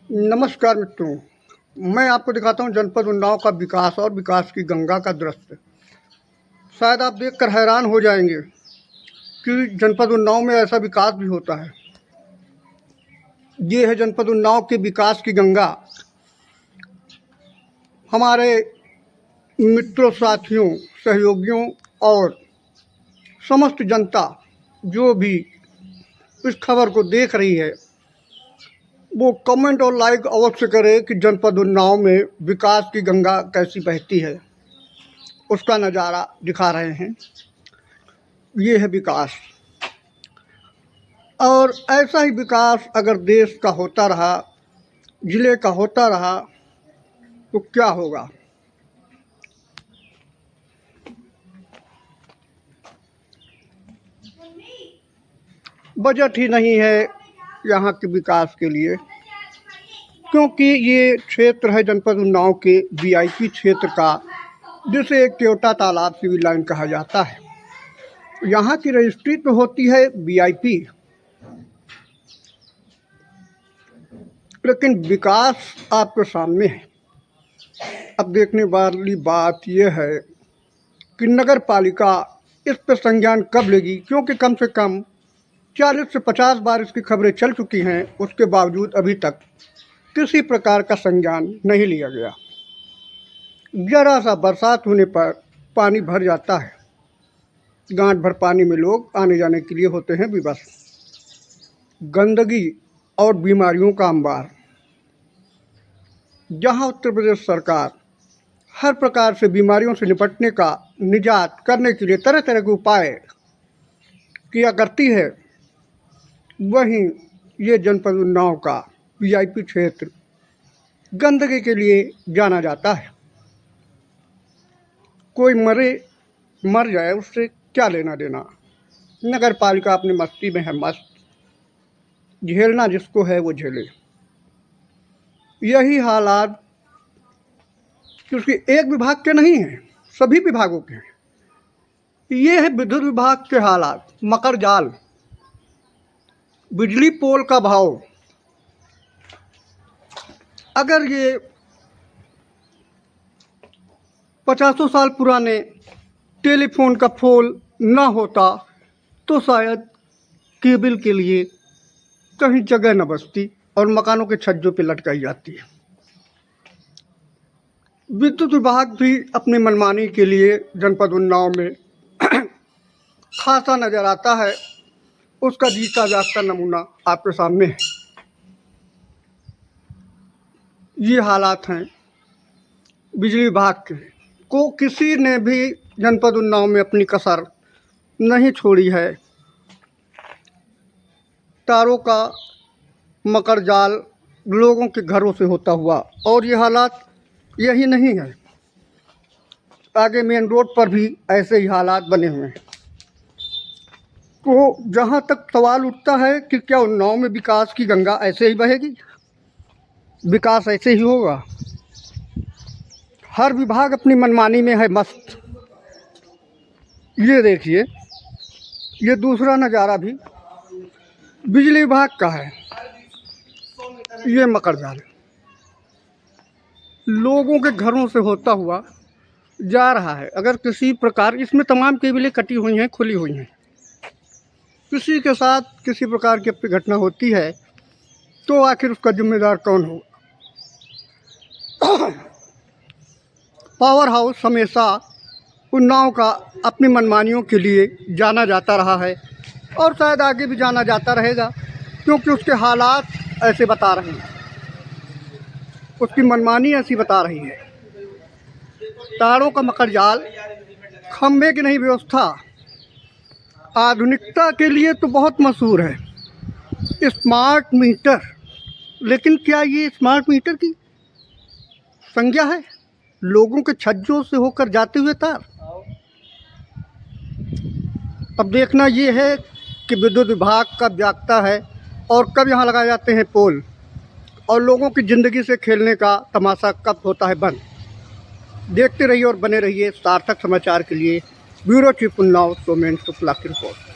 नमस्कार मित्रों, मैं आपको दिखाता हूँ जनपद उन्नाव का विकास और विकास की गंगा का दृश्य। शायद आप देखकर हैरान हो जाएंगे कि जनपद उन्नाव में ऐसा विकास भी होता है। ये है जनपद उन्नाव के विकास की गंगा। हमारे मित्रों, साथियों, सहयोगियों और समस्त जनता जो भी इस खबर को देख रही है, वो कमेंट और लाइक अवश्य करे कि जनपद उन्नाव में विकास की गंगा कैसी बहती है, उसका नज़ारा दिखा रहे हैं। ये है विकास, और ऐसा ही विकास अगर देश का होता रहा, ज़िले का होता रहा, तो क्या होगा। बजट ही नहीं है यहाँ के विकास के लिए, क्योंकि ये क्षेत्र है जनपद उन्नाव के वीआईपी क्षेत्र का, जिसे एक केवटा तालाब सिविल लाइन कहा जाता है। यहाँ की रजिस्ट्री तो होती है वीआईपी, लेकिन विकास आपके सामने है। अब देखने वाली बात यह है कि नगर पालिका इस पर संज्ञान कब लेगी, क्योंकि कम से कम 40 से 50 बार इसकी खबरें चल चुकी हैं, उसके बावजूद अभी तक किसी प्रकार का संज्ञान नहीं लिया गया। जरा सा बरसात होने पर पानी भर जाता है, गांठ भर पानी में लोग आने जाने के लिए होते हैं विवश। गंदगी और बीमारियों का अंबार, जहां उत्तर प्रदेश सरकार हर प्रकार से बीमारियों से निपटने का, निजात करने के लिए तरह तरह के उपाय किया करती है, वहीं ये जनपद उन्नाव का वीआईपी क्षेत्र गंदगी के लिए जाना जाता है। कोई मर जाए, उससे क्या लेना देना। नगर पालिका अपनी मस्ती में है मस्त, झेलना जिसको है वो झेले। यही हालात क्योंकि एक विभाग के नहीं हैं, सभी विभागों के हैं। ये है विद्युत विभाग के हालात। मकर जाल, बिजली पोल का भाव, अगर ये 50 साल पुराने टेलीफोन का पोल ना होता तो शायद केबल के लिए कहीं जगह न बचती और मकानों के छज्जों पे लटकाई जाती है। विद्युत विभाग भी अपनी मनमानी के लिए जनपद उन्नाव में खासा नज़र आता है। उसका जीता जागता नमूना आपके सामने है। ये हालात हैं बिजली विभाग के। को किसी ने भी जनपद उन्नाव में अपनी कसर नहीं छोड़ी है। तारों का मकर जाल लोगों के घरों से होता हुआ, और ये हालात यही नहीं है, आगे मेन रोड पर भी ऐसे ही हालात बने हुए हैं। तो जहाँ तक सवाल उठता है कि क्या उन्नाव में विकास की गंगा ऐसे ही बहेगी, विकास ऐसे ही होगा। हर विभाग अपनी मनमानी में है मस्त। ये देखिए, ये दूसरा नज़ारा भी बिजली विभाग का है। ये मकर जाल लोगों के घरों से होता हुआ जा रहा है। अगर किसी प्रकार, इसमें तमाम केबलें कटी हुई हैं, खुली हुई हैं, किसी के साथ किसी प्रकार की घटना होती है तो आखिर उसका जिम्मेदार कौन हो। पावर हाउस हमेशा उन्नाव का अपनी मनमानियों के लिए जाना जाता रहा है, और शायद आगे भी जाना जाता रहेगा, क्योंकि उसके हालात ऐसे बता रहे हैं, उसकी मनमानी ऐसी बता रही है। तारों का मकर जाल, खंभे की नहीं व्यवस्था, आधुनिकता के लिए तो बहुत मशहूर है। स्मार्ट मीटर, लेकिन क्या ये स्मार्ट मीटर की संज्ञा है? लोगों के छज्जों से होकर जाते हुए तार। अब देखना ये है कि विद्युत विभाग कब जागता है और कब यहाँ लगाए जाते हैं पोल, और लोगों की ज़िंदगी से खेलने का तमाशा कब होता है बंद। देखते रहिए और बने रहिए सार्थक समाचार के लिए। ब्यूरो चीफ उन्नाव सोमेन शुक्ला की रिपोर्ट।